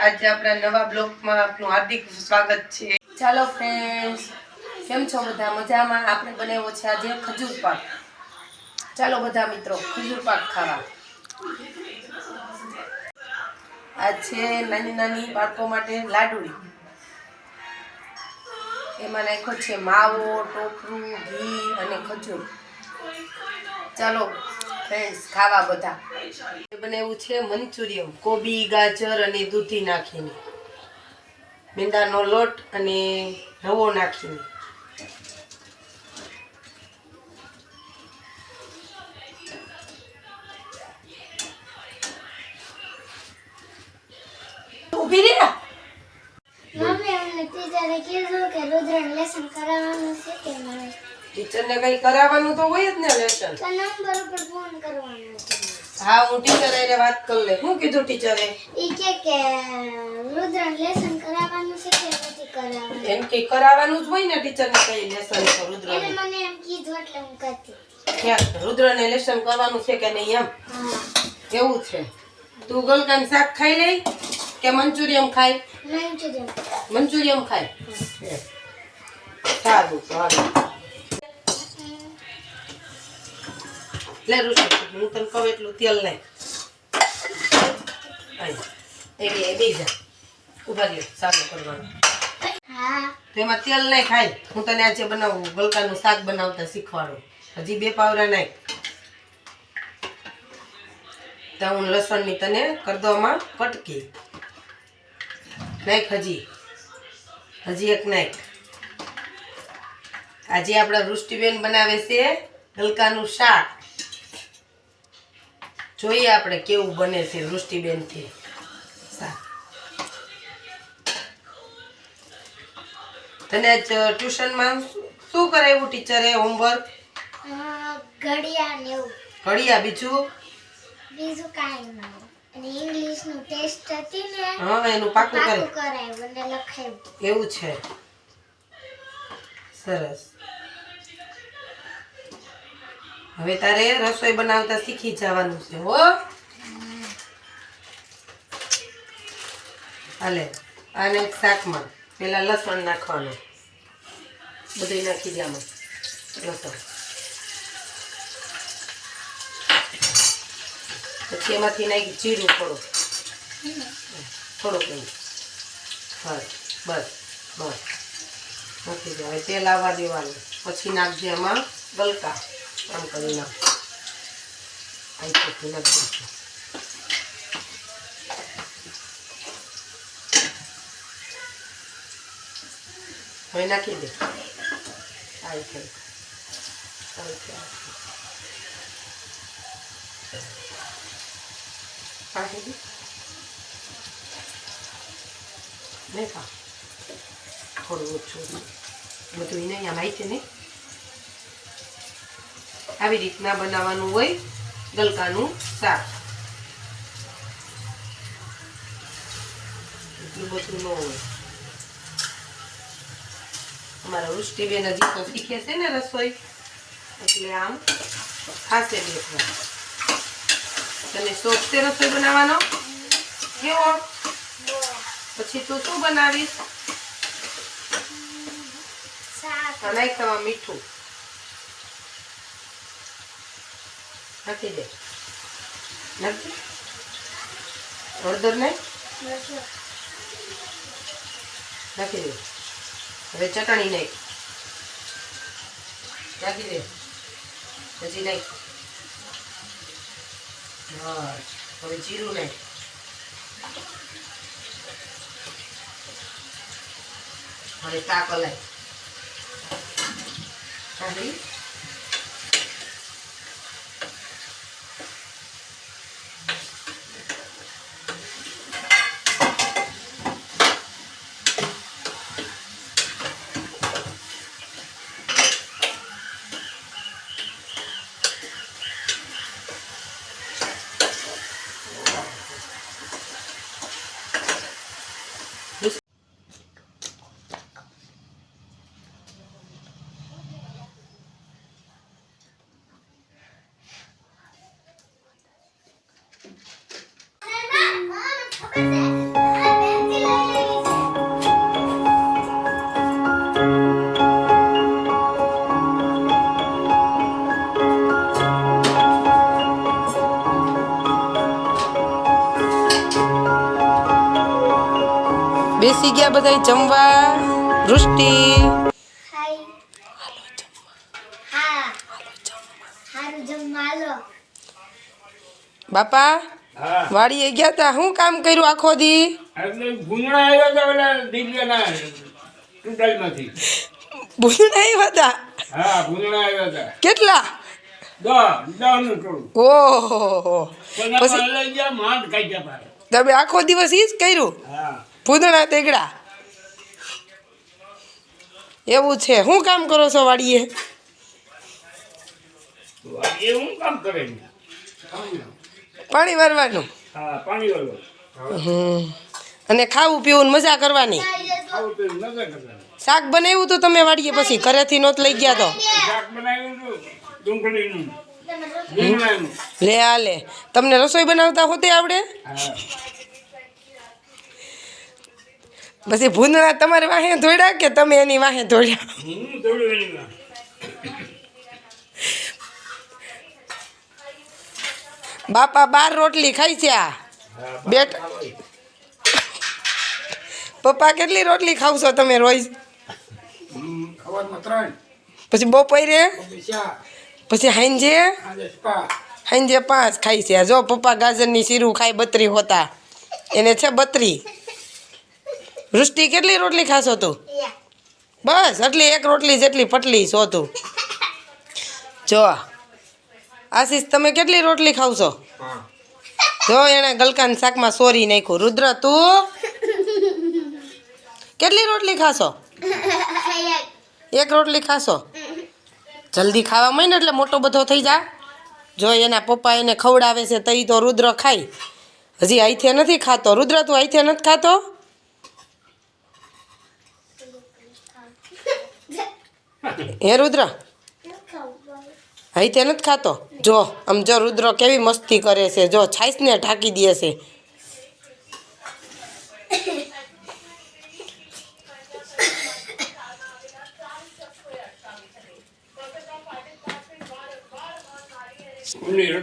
આજે આપણા નવા બ્લોગમાં આપનું હાર્દિક સ્વાગત છે। ચાલો ફ્રેન્ડ્સ, કેમ છો બધા? મજામાં? આપણે બનાવ્યો છે આજે ખજૂર પાક। ચાલો બધા મિત્રો ખજૂર પાક ખાવા। આ છે નાની નાની બાળકો માટે લાડુળી। એમાં નાખ્યો છે માવો, ટોપરું, ઘી અને ખજૂર। ચાલો ફ્રેન્ડ્સ ખાવા બધા। બનાવ્યું છે મંચુરિયમ, કોબી, ગાજર અને દૂધી નાખીને, મેંદાનો લોટ અને રવો નાખીને। ઊભી રહે। મમ્મી અમને ટીચરે કીધું કે રુદ્રને લેસન કરાવવાનું છે કે નહીં? ટીચરને કઈ કરાવવાનું તો હોય જ ને લેસન। તો નંબર ઉપર ફોન કરવાનો છે। હા, હું ટીચર હારે વાત કરી લે। શું કીધું ટીચરે? ઈ કે રુદ્રને લેસન કરાવવાનું છે કે નથી કરાવવાનું? એમ કે કરાવવાનું જ હોય ને ટીચરને કઈ લેસન છે એને રુદ્રને। મને એમ કીધું એટલે હું કરતી। ક્યાં રુદ્રને લેસન કરવાનું છે કે નહીં એમ? હા, એવું છે। તું ગલકાનું શાક ખાઈ લે કે મંચુરિયમ ખાય? મંચુરિયન। મંચુરિયમ ખાય? સારું સારું। લે ઋષિ, હું તને કહું એટલું તેલ નાખ। એ બીજા ઉભા રહ્યો, સારું કરવાનું। હા, તેમાં તેલ નાખ ખાય। હું તને આજે બનાવું ગલકાનું શાક બનાવતા શીખવાડું। હજી 2 પાવરા નાખ। તો હું લસણની તને કરદોમાં કટકી નાખ। હજી એક નાખ। આજે આપણા વૃષ્ટિબેન બનાવે છે ગલકાનું શાક। જોઈએ આપણે કેવું બને છે વૃષ્ટિબેનથી શાક। તને આજ ટ્યુશનમાં શું કરાવ્યું ટીચરે હોમવર્ક? ઘડિયા ને એવું। ઘડિયા, બીજું કાંઈ નહીં। અને ઇંગ્લિશનું ટેસ્ટ હતી ને, હા, એનું પાકું કરાવ્યું અને લખાયું। એવું છે, સરસ। હવે તારે રસોઈ બનાવતા શીખી જવાનું છે હો। હાલે, આને શાકમાં પેલા લસણ નાખવાનું, બધું નાખી દે આમાં લસણ। પછી એમાંથી નાખી જીરું થોડુંક એવું। હા, બસ નાખી દે। હવે તેલ આવવા દેવાનું, પછી નાખજે એમાં ગલકા। આમ કરી નાખ, નાખી દે। હવે નાખી દે। નહીં ખા, થોડું ઓછું, બધું નહીં આમ આવી છે ને। આવી રીતના બનાવવાનું હોય ગલકાનું શાક। એટલું બધું ન હોય। અમારા વૃષ્ટિબેન હજી તો શીખે છે ને રસોઈ, એટલે આમ ખાસે બેસવા। તને શોખ છે રસોઈ બનાવવાનો? કેવો? પછી તું શું બનાવીશ? નાખ ખાવા મીઠું નાખી દે। નાખી હળદર નાખી દે। હવે ચટણી નાખી દે। હજી નાખ। હા, હવે જીરું નાખ। હવે શાક હલાય। બેસી ગયા બધા જમવા. વૃષ્ટિ હાય હા હારું જમવા હાલો. બાપા હા વાડીએ ગયા તા, શું કામ કર્યું આખો દી? એટલે ગુંજણા આવ્યા હતા ઓલા દિવ્યાના ટુટાલમાંથી. ભૂંડા આવ્યા હતા? હા ગુંજણા આવ્યા હતા કેટલા? 10 નું ટોળું. ઓહો, પછી પછી લઈ ગયા માંડ કાઢ્યા પાછા. તમે આખો દિવસ ઈ જ કર્યું? હા ભૂંદડા તેગડા એવું છે. શું કામ કરો છો વાડીએ? તો આ એ હું કામ કરે છે? પાણી વારવાનું. હા પાણી વાળો અને ખાવું પીવું ને મજા કરવાની. આવું તો નજર કરતા. શાક બનાવ્યું તો તમે વાડીએ પછી ઘરેથી નહોત લઈ ગયા તો? શાક બનાવ્યું હતું ડુંગળીનું રીંગણાનું. લે આ લે, તમને રસોઈ બનાવતા હોતે આવડે? હા પછી ભૂંદડા તમારે વાહે ધોડ્યા કે તમે એની વાહે ધોડ્યા? હું થોડું એની બાપા 12 રોટલી ખાઈ છે આ બેટ. પપ્પા કેટલી રોટલી ખાવ છો તમે રોજ? ખવારમાં 3 પછી બપોરે, ચા પછી હાંજે આજે સ્પા. 5 ખાઈ છે. જો પપ્પા ગાજરની શીરું ખાય 32 હોતા, એને છે 32. વૃષ્ટિ કેટલી રોટલી ખાશો તું? બસ એટલી, એક રોટલી જેટલી પટલી છો તું. જો આશીષ તમે કેટલી રોટલી ખાવ છો? જો એણે ગલકાના શાકમાં સોરી નાખ્યું. રુદ્ર તું કેટલી રોટલી ખાશો? એક રોટલી ખાશો? જલ્દી ખાવા માંડ એટલે મોટો બધો થઈ જા. જો એના પપ્પા એને ખવડાવે છે તઈ તો રુદ્ર ખાય. હજી આઈથે નથી ખાતો. રુદ્ર તું આઈથે નથી ખાતો? હે રુદ્ર આઈથે નથી ખાતો? જો આમ જો રુદ્ર કેવી મસ્તી કરે છે. જો છાઈસને ઢાંકી દે છે. ઉની